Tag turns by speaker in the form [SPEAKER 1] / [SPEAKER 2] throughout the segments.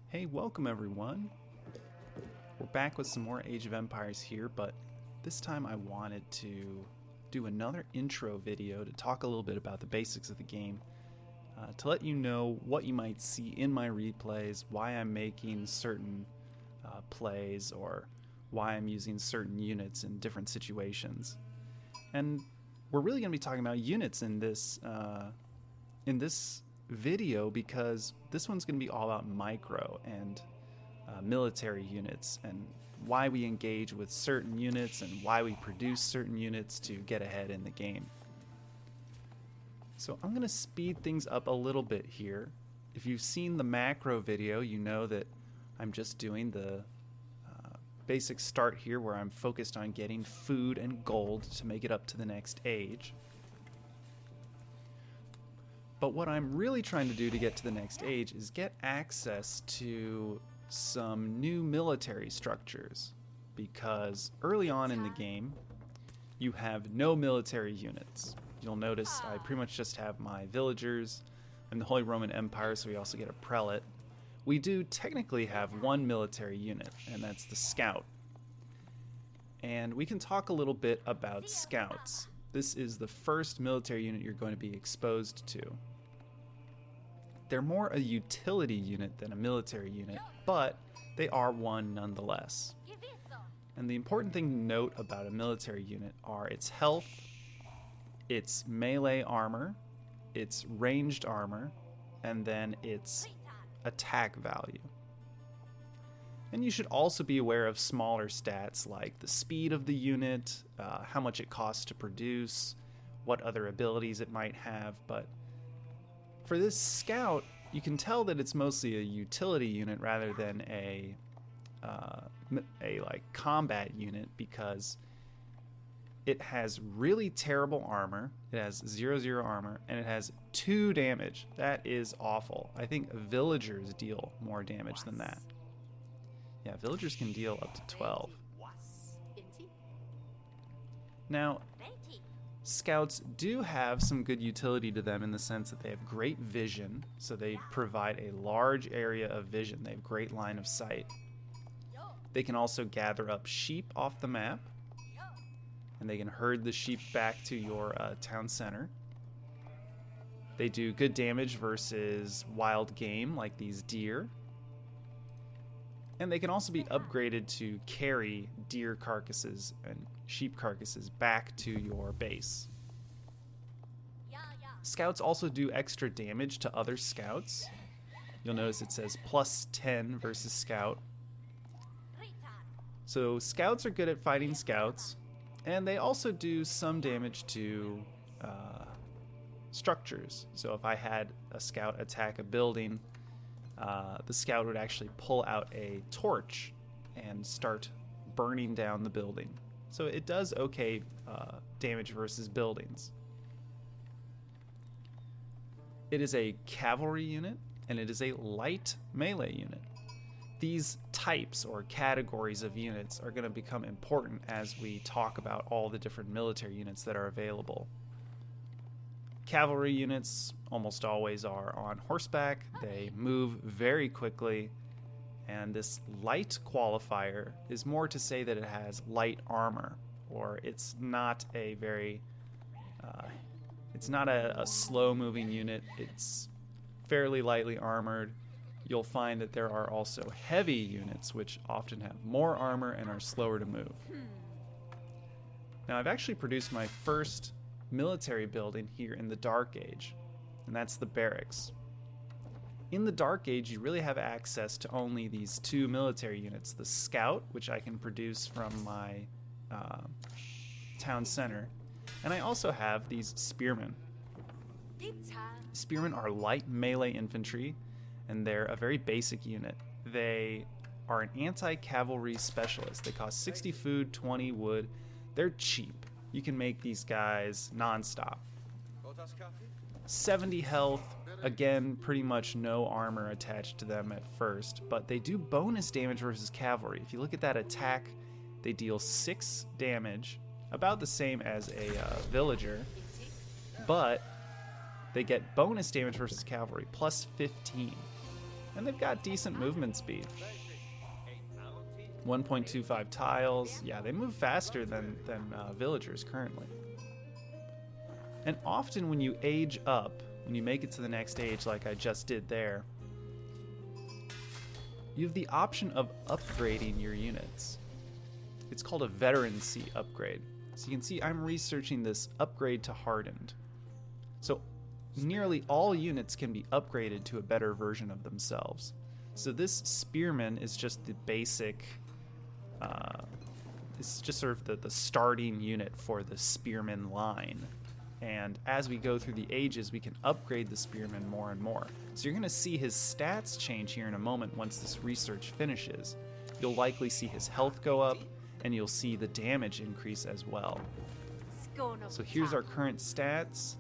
[SPEAKER 1] Hey, welcome everyone. We're back with some more Age of Empires here, but this time I wanted to do another intro video to talk a little bit about the basics of the game, to let you know what you might see in my replays, why I'm making certain plays, or why I'm using certain units in different situations. And we're really going to be talking about units in this video, because this one's going to be all about micro and military units and why we engage with certain units and why we produce certain units to get ahead in the game. So I'm going to speed things up a little bit here. If you've seen the macro video, you know that I'm just doing the basic start here, where I'm focused on getting food and gold to make it up to the next age. But what I'm really trying to do to get to the next age is get access to some new military structures, because early on in the game you have no military units. You'll notice I pretty much just have my villagers. I'm the Holy Roman Empire, so we also get a prelate. We do technically have one military unit, and that's the scout. And we can talk a little bit about scouts. This is the first military unit you're going to be exposed to. They're more a utility unit than a military unit, but they are one nonetheless. And the important thing to note about a military unit are its health, its melee armor, its ranged armor, and then its attack value. And you should also be aware of smaller stats like the speed of the unit, how much it costs to produce, what other abilities it might have. But for this scout, you can tell that it's mostly a utility unit rather than a like combat unit, because it has really terrible armor. It has 0/0 armor, and it has 2 damage. That is awful. I think villagers deal more damage than that. Yeah, villagers can deal up to 12. Now, scouts do have some good utility to them in the sense that they have great vision, so they provide a large area of vision. They have great line of sight. They can also gather up sheep off the map, and they can herd the sheep back to your town center. They do good damage versus wild game like these deer. And they can also be upgraded to carry deer carcasses and sheep carcasses back to your base. Scouts also do extra damage to other scouts. You'll notice it says +10 versus scout. So scouts are good at fighting scouts, and they also do some damage to structures. So if I had a scout attack a building, the scout would actually pull out a torch and start burning down the building. So it does okay damage versus buildings. It is a cavalry unit, and it is a light melee unit. These types or categories of units are going to become important as we talk about all the different military units that are available. Cavalry units almost always are on horseback. They move very quickly, and this light qualifier is more to say that it has light armor, or it's not a very it's not a slow-moving unit. It's fairly lightly armored. You'll find that there are also heavy units, which often have more armor and are slower to move. Now, I've actually produced my first military building here in the Dark Age, and that's the Barracks. In the Dark Age, you really have access to only these 2 military units: the Scout, which I can produce from my town center, and I also have these spearmen. Spearmen are light melee infantry, and they're a very basic unit. They are an anti-cavalry specialist. They cost 60 food, 20 wood. They're cheap. You can make these guys non-stop. 70 health, again, pretty much no armor attached to them at first, but they do bonus damage versus cavalry. If you look at that attack, they deal 6 damage, about the same as a villager, but they get bonus damage versus cavalry, +15. And they've got decent movement speed. 1.25 tiles. Yeah, they move faster than villagers currently. And often when you age up, when you make it to the next age like I just did there, you have the option of upgrading your units. It's called a veterancy upgrade. So you can see I'm researching this upgrade to hardened. So nearly all units can be upgraded to a better version of themselves. So this spearman is just the basic, it's just sort of the starting unit for the spearman line. And as we go through the ages, we can upgrade the spearman more and more. So you're going to see his stats change here in a moment once this research finishes. You'll likely see his health go up, and you'll see the damage increase as well. So here's our current stats.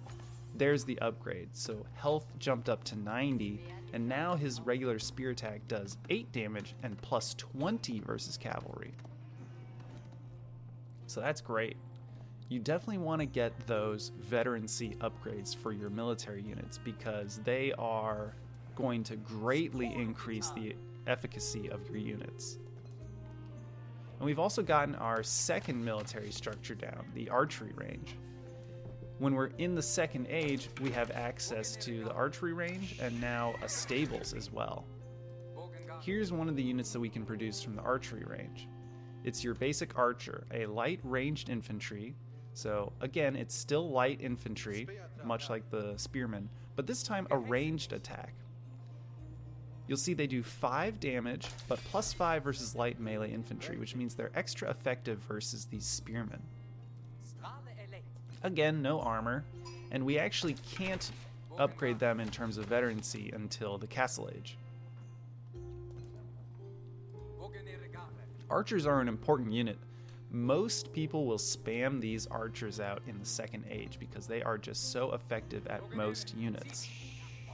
[SPEAKER 1] There's the upgrade. So health jumped up to 90, and now his regular spear attack does 8 damage and plus 20 versus cavalry. So that's great. You definitely want to get those veterancy upgrades for your military units because they are going to greatly increase the efficacy of your units. And we've also gotten our second military structure down, the archery range. When we're in the second age, we have access to the archery range and now a stables as well. Here's one of the units that we can produce from the archery range. It's your basic archer, a light ranged infantry. So again, it's still light infantry, much like the spearmen, but this time a ranged attack. You'll see they do 5 damage, but plus 5 versus light melee infantry, which means they're extra effective versus these spearmen. Again, no armor, and we actually can't upgrade them in terms of veterancy until the Castle Age. Archers are an important unit. Most people will spam these archers out in the second age because they are just so effective at most units.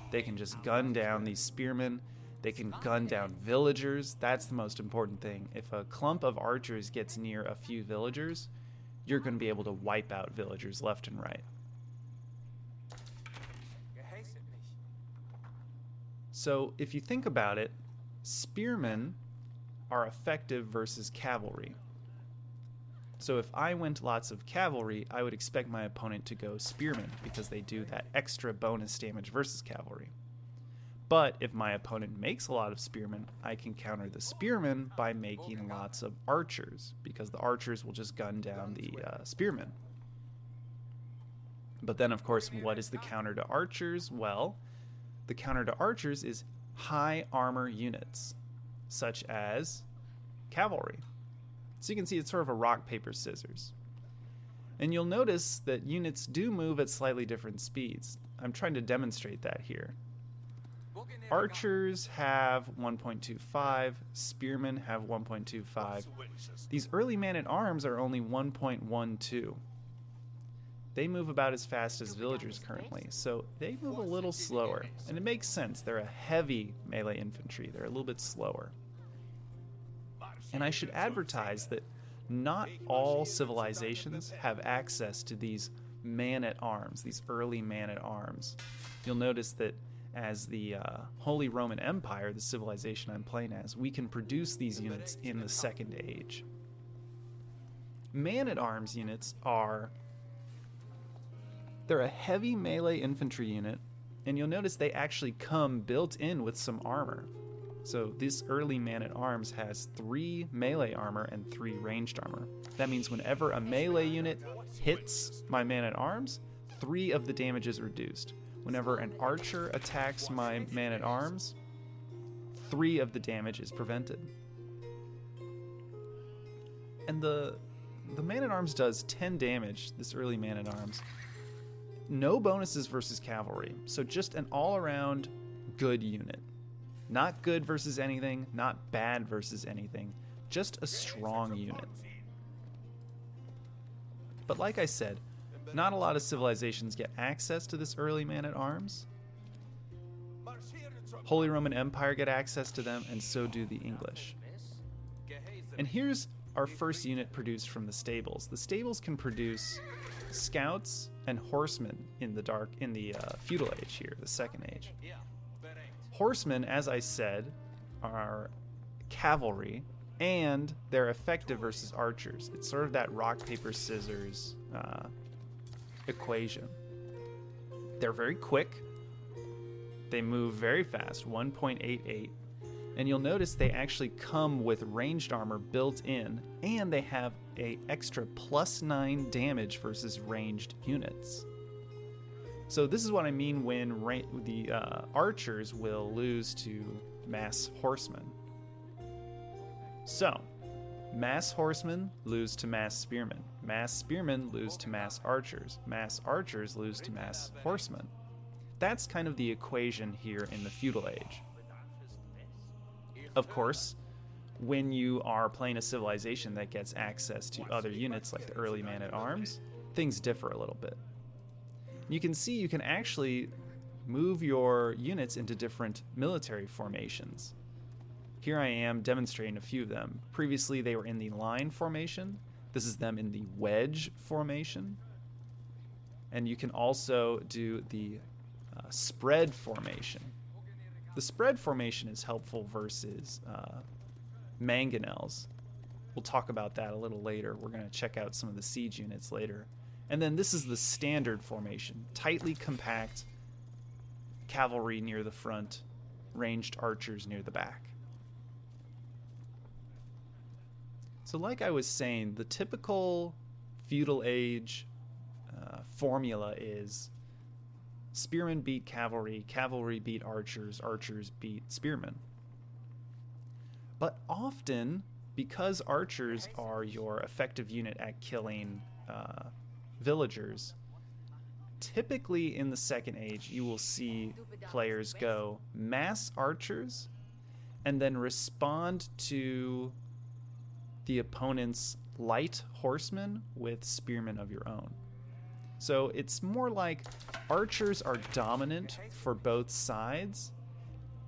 [SPEAKER 1] They can just gun down these spearmen. They can gun down villagers. That's the most important thing. If a clump of archers gets near a few villagers, you're going to be able to wipe out villagers left and right. So if you think about it, spearmen are effective versus cavalry. So if I went lots of cavalry, I would expect my opponent to go spearmen because they do that extra bonus damage versus cavalry. But if my opponent makes a lot of spearmen, I can counter the spearmen by making lots of archers because the archers will just gun down the spearmen. But then, of course, what is the counter to archers? Well, the counter to archers is high armor units, such as cavalry. So you can see it's sort of a rock, paper, scissors. And you'll notice that units do move at slightly different speeds. I'm trying to demonstrate that here. Archers have 1.25, spearmen have 1.25. These early man-at-arms are only 1.12. They move about as fast as villagers currently, so they move a little slower. And it makes sense, they're a heavy melee infantry, they're a little bit slower. And I should advertise that not all civilizations have access to these man-at-arms, these early man-at-arms. You'll notice that as the Holy Roman Empire, the civilization I'm playing as, we can produce these units in the second age. Man-at-arms units they're a heavy melee infantry unit, and you'll notice they actually come built in with some armor. So this early man-at-arms has 3 melee armor and 3 ranged armor. That means whenever a melee unit hits my man-at-arms, 3 of the damage is reduced. Whenever an archer attacks my man-at-arms, 3 of the damage is prevented. And the man-at-arms does 10 damage, this early man-at-arms. No bonuses versus cavalry, so just an all-around good unit. Not good versus anything, not bad versus anything, just a strong unit. But like I said, not a lot of civilizations get access to this early man-at-arms. Holy Roman Empire get access to them, and so do the English. And here's our first unit produced from the stables. The stables can produce scouts and horsemen in the feudal age here, the second age. Horsemen, as I said, are cavalry, and they're effective versus archers. It's sort of that rock, paper, scissors equation. They're very quick. They move very fast, 1.88. And you'll notice they actually come with ranged armor built in, and they have a extra +9 damage versus ranged units. So this is what I mean when the archers will lose to mass horsemen. So, mass horsemen lose to mass spearmen. Mass spearmen lose to mass archers. Mass archers lose to mass horsemen. That's kind of the equation here in the feudal age. Of course, when you are playing a civilization that gets access to other units like the early man-at-arms, things differ a little bit. You can see you can actually move your units into different military formations. Here I am demonstrating a few of them. Previously they were in the line formation. This is them in the wedge formation. And you can also do the spread formation. The spread formation is helpful versus Manganelles. We'll talk about that a little later. We're going to check out some of the siege units later. And then this is the standard formation. Tightly compact, cavalry near the front, ranged archers near the back. So like I was saying, the typical feudal age formula is spearmen beat cavalry, cavalry beat archers, archers beat spearmen. But often, because archers are your effective unit at killing villagers, typically in the Second Age you will see players go mass archers and then respond to the opponent's light horsemen with spearmen of your own. So it's more like archers are dominant for both sides,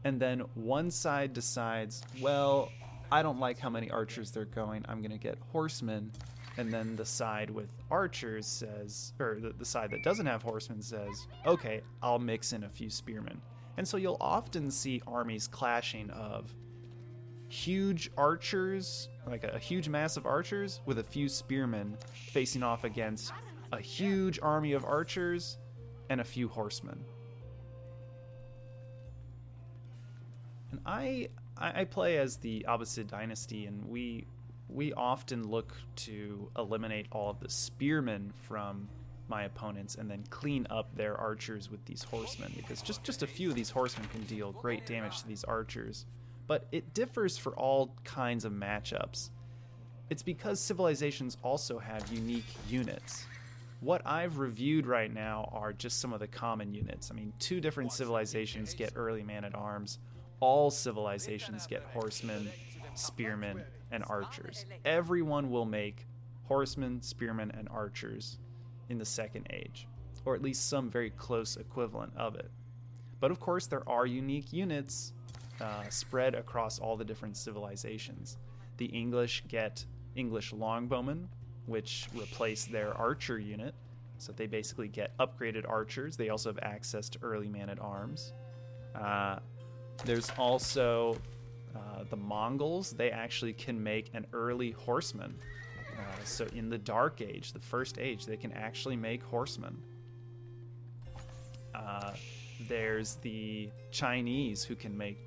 [SPEAKER 1] and then one side decides, well, I don't like how many archers they're going, I'm going to get horsemen. And then the side with archers says, or the side that doesn't have horsemen says, okay, I'll mix in a few spearmen. And so you'll often see armies clashing of huge archers, like a huge mass of archers, with a few spearmen facing off against a huge army of archers and a few horsemen. And I play as the Abbasid dynasty, and we often look to eliminate all of the spearmen from my opponents and then clean up their archers with these horsemen, because just a few of these horsemen can deal great damage to these archers. But it differs for all kinds of matchups. It's because civilizations also have unique units. What I've reviewed right now are just some of the common units. I mean, 2 different civilizations get early man-at-arms. All civilizations get horsemen, spearmen, and archers. Everyone will make horsemen, spearmen, and archers in the Second Age, or at least some very close equivalent of it. But of course, there are unique units spread across all the different civilizations. The English get English longbowmen, which replace their archer unit, so they basically get upgraded archers. They also have access to early man-at-arms. There's also the Mongols. They actually can make an early horseman. So in the Dark Age, the First Age, they can actually make horsemen. There's the Chinese who can make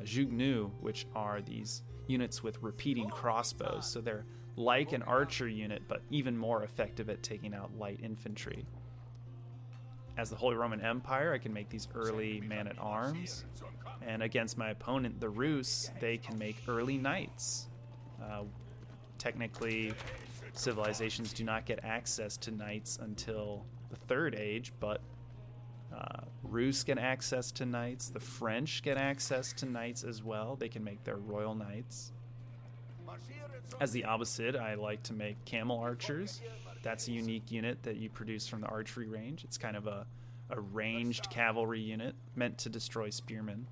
[SPEAKER 1] Zhugnu, which are these units with repeating crossbows. So they're like an archer unit, but even more effective at taking out light infantry. As the Holy Roman Empire, I can make these early man-at-arms. And against my opponent, the Rus, they can make early knights. Technically, civilizations do not get access to knights until the Third Age, but Rus get access to knights. The French get access to knights as well. They can make their royal knights. As the Abbasid, I like to make camel archers. That's a unique unit that you produce from the archery range. It's kind of a ranged cavalry unit meant to destroy spearmen.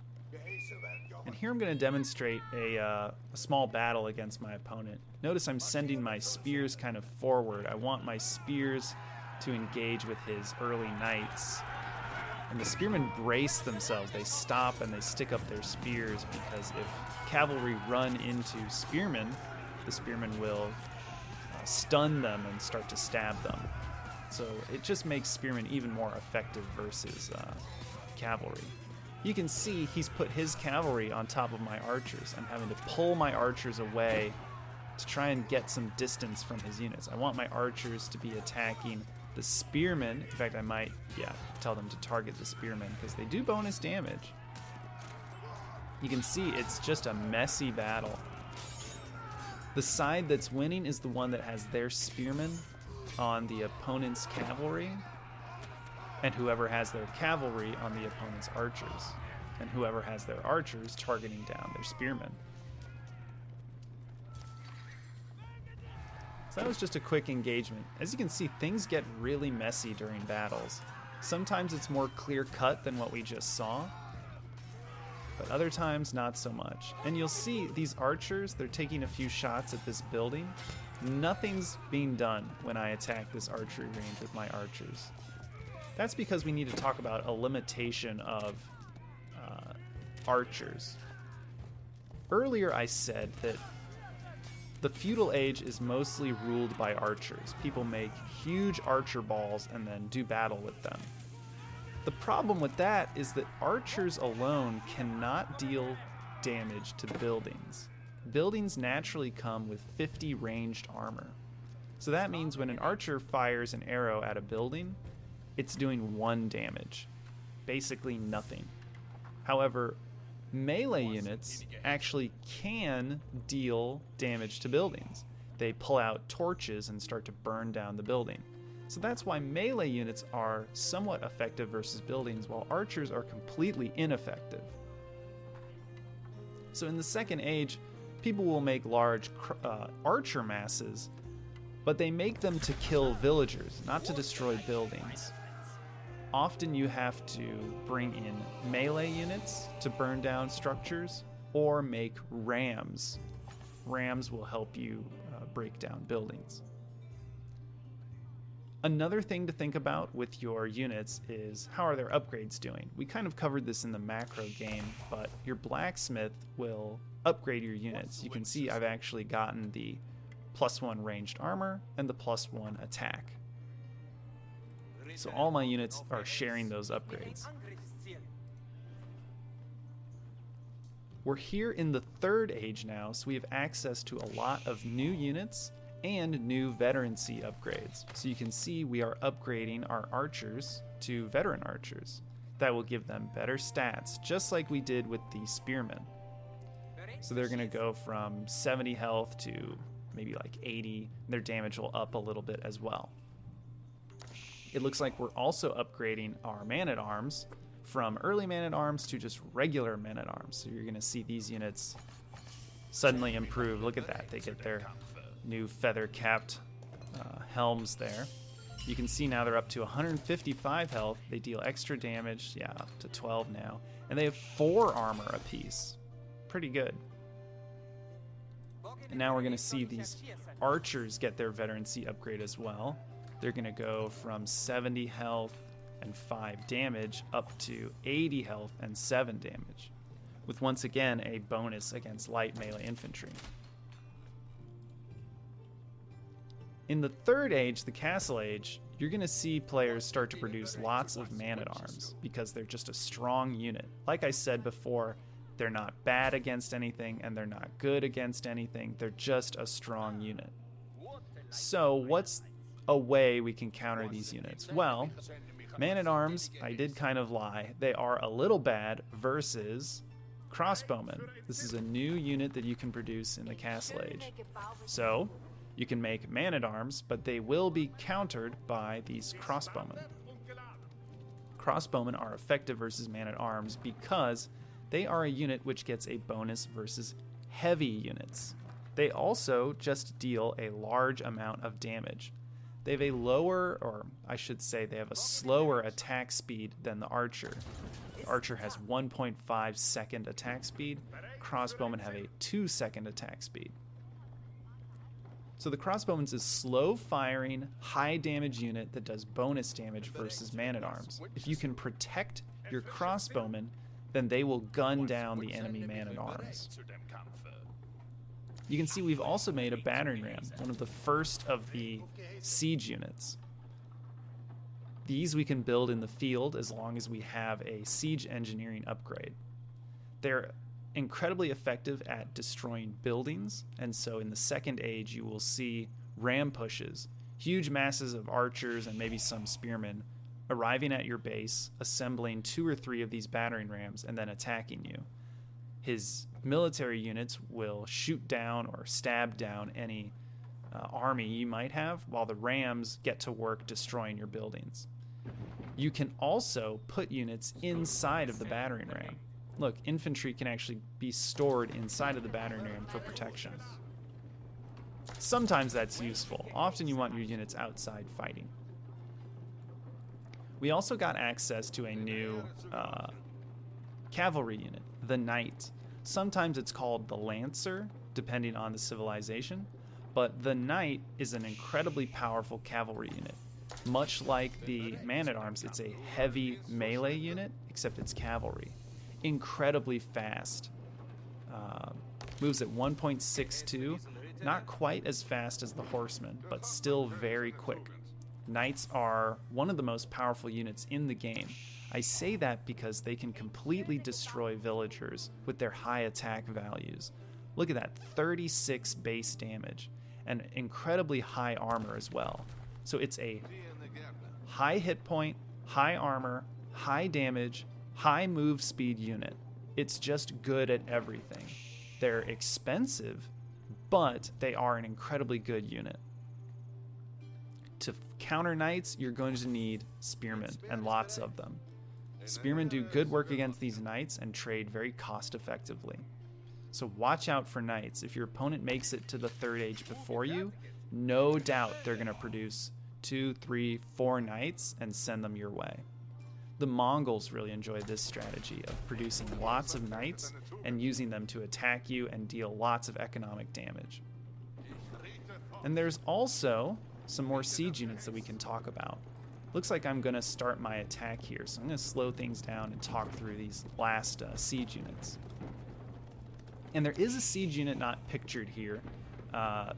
[SPEAKER 1] And here I'm going to demonstrate a small battle against my opponent. Notice I'm sending my spears kind of forward. I want my spears to engage with his early knights. And the spearmen brace themselves. They stop and they stick up their spears, because if cavalry run into spearmen, the spearmen will stun them and start to stab them. So it just makes spearmen even more effective versus cavalry. You can see he's put his cavalry on top of my archers. I'm having to pull my archers away to try and get some distance from his units. I want my archers to be attacking the spearmen. In fact, I might, tell them to target the spearmen, because they do bonus damage. You can see it's just a messy battle. The side that's winning is the one that has their spearmen on the opponent's cavalry, and whoever has their cavalry on the opponent's archers, and whoever has their archers targeting down their spearmen. So that was just a quick engagement. As you can see, things get really messy during battles. Sometimes it's more clear-cut than what we just saw, but other times not so much. And you'll see these archers, they're taking a few shots at this building. Nothing's being done when I attack this archery range with my archers. That's because we need to talk about a limitation of archers. Earlier I said that the feudal age is mostly ruled by archers. People make huge archer balls and then do battle with them. The problem with that is that archers alone cannot deal damage to buildings. Buildings naturally come with 50 ranged armor. So that means when an archer fires an arrow at a building, it's doing 1 damage. Basically nothing. However, melee units actually can deal damage to buildings. They pull out torches and start to burn down the building. So that's why melee units are somewhat effective versus buildings, while archers are completely ineffective. So in the Second Age, people will make large archer masses, but they make them to kill villagers, not to destroy buildings. Often you have to bring in melee units to burn down structures, or make rams. Rams will help you break down buildings. Another thing to think about with your units is how are their upgrades doing? We kind of covered this in the macro game, but your blacksmith will upgrade your units. You can see I've actually gotten the +1 ranged armor and the +1 attack. So all my units are sharing those upgrades. We're here in the Third Age now, so we have access to a lot of new units and new veterancy upgrades. So you can see we are upgrading our archers to veteran archers. That will give them better stats, just like we did with the spearmen. So they're gonna go from 70 health to maybe like 80, and their damage will up a little bit as well. It looks like we're also upgrading our man-at-arms from early man-at-arms to just regular men-at-arms. So you're going to see these units suddenly improve. Look at that. They get their new feather-capped helms there. You can see now they're up to 155 health. They deal extra damage, up to 12 now. And they have 4 armor apiece. Pretty good. And now we're going to see these archers get their veterancy upgrade as well. They're going to go from 70 health and 5 damage up to 80 health and 7 damage, with once again a bonus against light melee infantry. In the Third Age, the Castle Age, you're going to see players start to produce lots of man-at-arms because they're just a strong unit. Like I said before, they're not bad against anything and they're not good against anything. They're just a strong unit. So what's a way we can counter these units? Well, man-at-arms, I did kind of lie. They are a little bad versus crossbowmen. This is a new unit that you can produce in the Castle Age. So you can make man-at-arms, but they will be countered by these crossbowmen. Crossbowmen are effective versus man-at-arms because they are a unit which gets a bonus versus heavy units. They also just deal a large amount of damage. They have a lower, or I should say they have a slower attack speed than the archer. The archer has 1.5 second attack speed. Crossbowmen have a 2 second attack speed. So the crossbowman's is slow firing, high damage unit that does bonus damage versus man-at-arms. If you can protect your crossbowmen, then they will gun down the enemy man-at-arms. You can see we've also made a battering ram, one of the first of the siege units. These we can build in the field as long as we have a siege engineering upgrade. They're incredibly effective at destroying buildings, and so in the second age you will see ram pushes, huge masses of archers and maybe some spearmen arriving at your base, assembling 2 or 3 of these battering rams and then attacking you. His military units will shoot down or stab down any army you might have, while the rams get to work destroying your buildings. You can also put units inside of the battering ram. Look, infantry can actually be stored inside of the battering ram for protection. Sometimes that's useful. Often you want your units outside fighting. We also got access to a new cavalry unit, the Knight. Sometimes it's called the Lancer, depending on the civilization, but the Knight is an incredibly powerful cavalry unit. Much like the man-at-arms, it's a heavy melee unit, except it's cavalry. Incredibly fast. Moves at 1.62, not quite as fast as the horsemen, but still very quick. Knights are one of the most powerful units in the game. I say that because they can completely destroy villagers with their high attack values. Look at that, 36 base damage, and incredibly high armor as well. So it's a high hit point, high armor, high damage, high move speed unit. It's just good at everything. They're expensive, but they are an incredibly good unit. To counter knights, you're going to need spearmen, and lots of them. Spearmen do good work against these knights and trade very cost effectively. So watch out for knights. If your opponent makes it to the third age before you, no doubt they're going to produce 2, 3, 4 knights and send them your way. The Mongols really enjoy this strategy of producing lots of knights and using them to attack you and deal lots of economic damage. And there's also some more siege units that we can talk about. Looks like I'm going to start my attack here, so I'm going to slow things down and talk through these last siege units. And there is a siege unit not pictured here.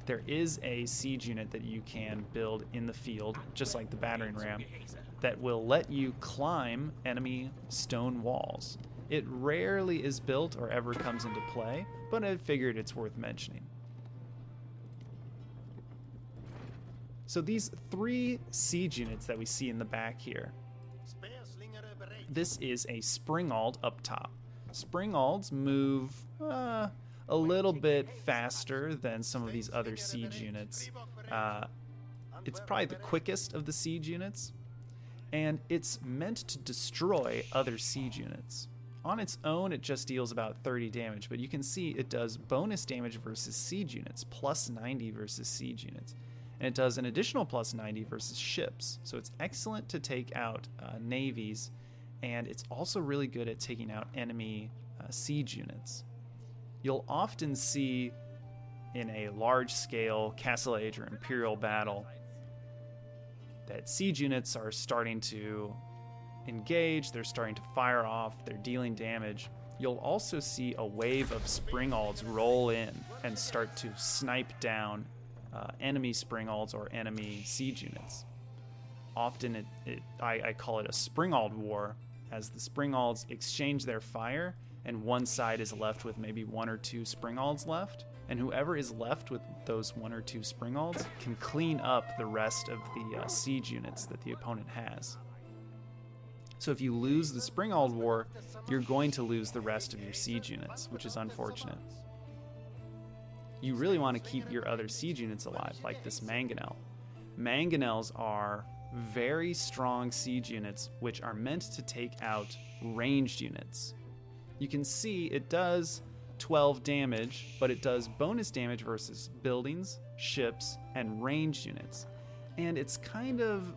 [SPEAKER 1] There is a siege unit that you can build in the field, just like the battering ram, that will let you climb enemy stone walls. It rarely is built or ever comes into play, but I figured it's worth mentioning. So these 3 siege units that we see in the back here, this is a Springald up top. Springalds move a little bit faster than some of these other siege units. It's probably the quickest of the siege units, and it's meant to destroy other siege units. On its own, it just deals about 30 damage, but you can see it does bonus damage versus siege units, plus 90 versus siege units. And it does an additional plus 90 versus ships. So it's excellent to take out navies, and it's also really good at taking out enemy siege units. You'll often see in a large-scale Castle Age or Imperial battle that siege units are starting to engage, they're starting to fire off, they're dealing damage. You'll also see a wave of Springalds roll in and start to snipe down enemy Springalds or enemy siege units. Often I call it a Springald war, as the Springalds exchange their fire and one side is left with maybe 1 or 2 Springalds left, and whoever is left with those 1 or 2 Springalds can clean up the rest of the siege units that the opponent has. So if you lose the Springald war, you're going to lose the rest of your siege units, which is unfortunate. You really want to keep your other siege units alive, like this Manganelle. Manganelles are very strong siege units which are meant to take out ranged units. You can see it does 12 damage, but it does bonus damage versus buildings, ships, and ranged units. And it's kind of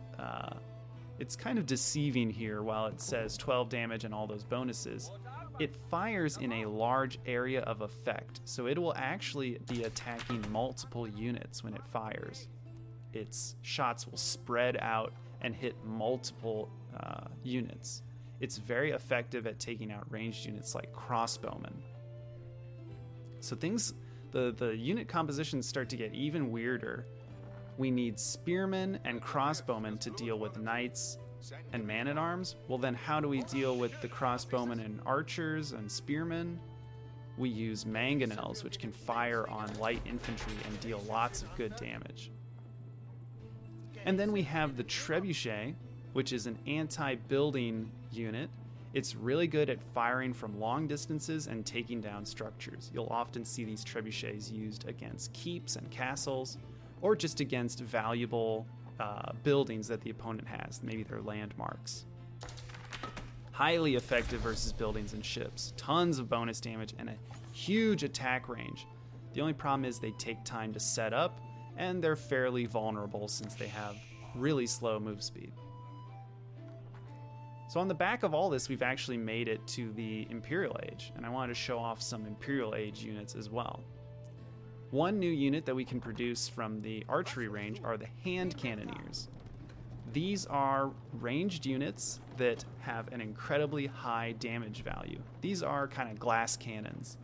[SPEAKER 1] deceiving here while it says 12 damage and all those bonuses. it fires in a large area of effect, so it will actually be attacking multiple units when it fires. Its shots will spread out and hit multiple units. It's very effective at taking out ranged units like crossbowmen. So the unit compositions start to get even weirder. We need spearmen and crossbowmen to deal with knights and man-at-arms. Well, then how do we deal with the crossbowmen and archers and spearmen? We use Manganelles, which can fire on light infantry and deal lots of good damage. And then we have the trebuchet, which is an anti-building unit. It's really good at firing from long distances and taking down structures. You'll often see these trebuchets used against keeps and castles, or just against valuable buildings that the opponent has, maybe their landmarks. Highly effective versus buildings and ships. Tons of bonus damage and a huge attack range. The only problem is they take time to set up, and they're fairly vulnerable since they have really slow move speed. So on the back of all this, we've actually made it to the Imperial Age, and I wanted to show off some Imperial Age units as well. One new unit that we can produce from the archery range are the hand cannoneers. These are ranged units that have an incredibly high damage value. These are kind of glass cannons.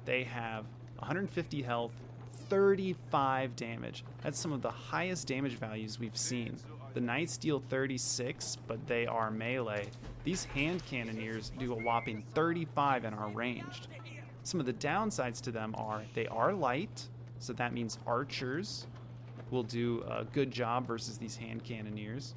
[SPEAKER 1] They have 150 health, 35 damage. That's some of the highest damage values we've seen. The knights deal 36, but they are melee. These hand cannoneers do a whopping 35 and are ranged. Some of the downsides to them are they are light, so that means archers will do a good job versus these hand cannoneers.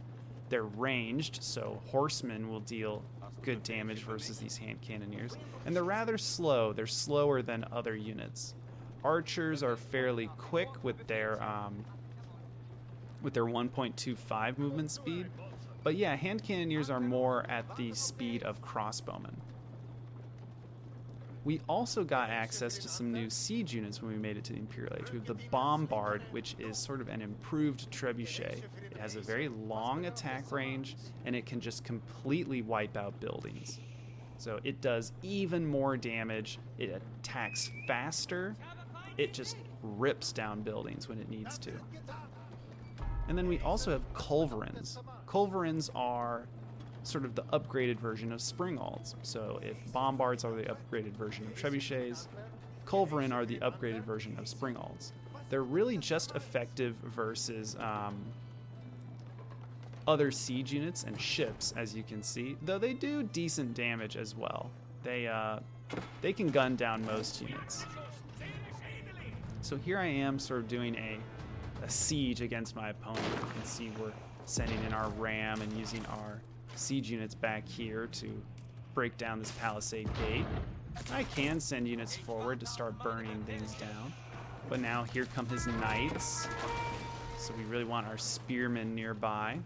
[SPEAKER 1] They're ranged, so horsemen will deal good damage versus these hand cannoneers. And they're rather slow. They're slower than other units. Archers are fairly quick with their 1.25 movement speed. But yeah, hand cannoneers are more at the speed of crossbowmen. We also got access to some new siege units when we made it to the Imperial Age. We have the Bombard, which is sort of an improved trebuchet. It has a very long attack range, and it can just completely wipe out buildings. So it does even more damage. It attacks faster. It just rips down buildings when it needs to. And then we also have culverins. Culverins are sort of the upgraded version of springalds. So if bombards are the upgraded version of trebuchets, culverin are the upgraded version of springalds. They're really just effective versus other siege units and ships, as you can see, though they do decent damage as well. They can gun down most units. So here I am sort of doing a siege against my opponent. You can see we're sending in our ram and using our siege units back here to break down this palisade gate. I can send units forward to start burning things down, but now here come his knights. So we really want our spearmen nearby.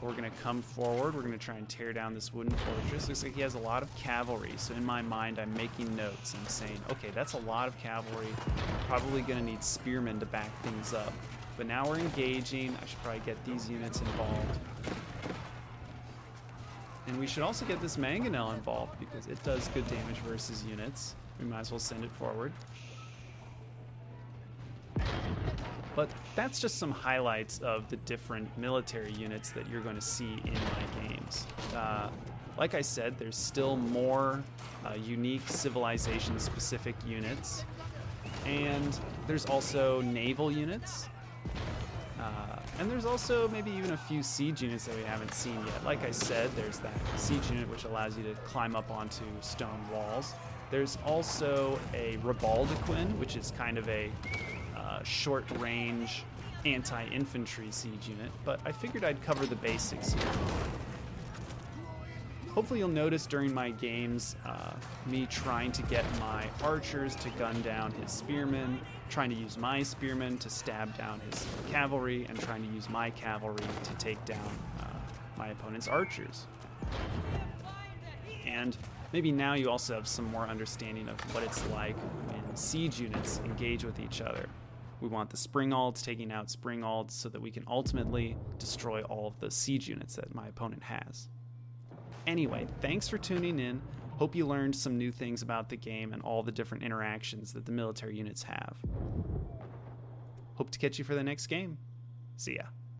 [SPEAKER 1] We're going to come forward. We're going to try and tear down this wooden fortress. Looks like he has a lot of cavalry. So in my mind, I'm making notes. I'm saying, okay, that's a lot of cavalry. Probably going to need spearmen to back things up. But now we're engaging. I should probably get these units involved. And we should also get this Manganelle involved because it does good damage versus units. We might as well send it forward. But that's just some highlights of the different military units that you're going to see in my games. Like I said, there's still more unique civilization-specific units. And there's also naval units. And there's also maybe even a few siege units that we haven't seen yet. Like I said, there's that siege unit which allows you to climb up onto stone walls. There's also a Ribaldequin, which is kind of a short-range anti-infantry siege unit, but I figured I'd cover the basics here. Hopefully you'll notice during my games me trying to get my archers to gun down his spearmen, trying to use my spearmen to stab down his cavalry, and trying to use my cavalry to take down my opponent's archers. And maybe now you also have some more understanding of what it's like when siege units engage with each other. We want the springalds taking out springalds so that we can ultimately destroy all of the siege units that my opponent has. Anyway, thanks for tuning in. Hope you learned some new things about the game and all the different interactions that the military units have. Hope to catch you for the next game. See ya.